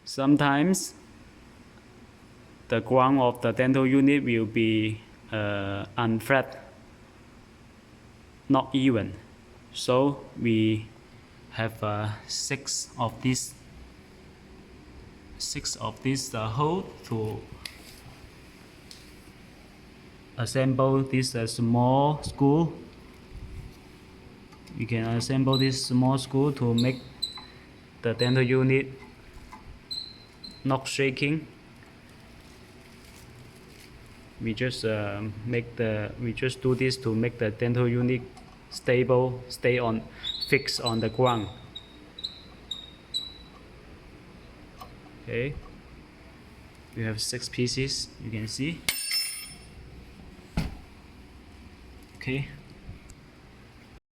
Sometimes the ground of the dental unit will be unflat, not even. So we have six of these holes to assemble this small screw. We can assemble this small screw to make the dental unit not shaking. We just do this to make the dental unit stable, fixed on the ground. Okay, we have 6 pieces, you can see. Okay.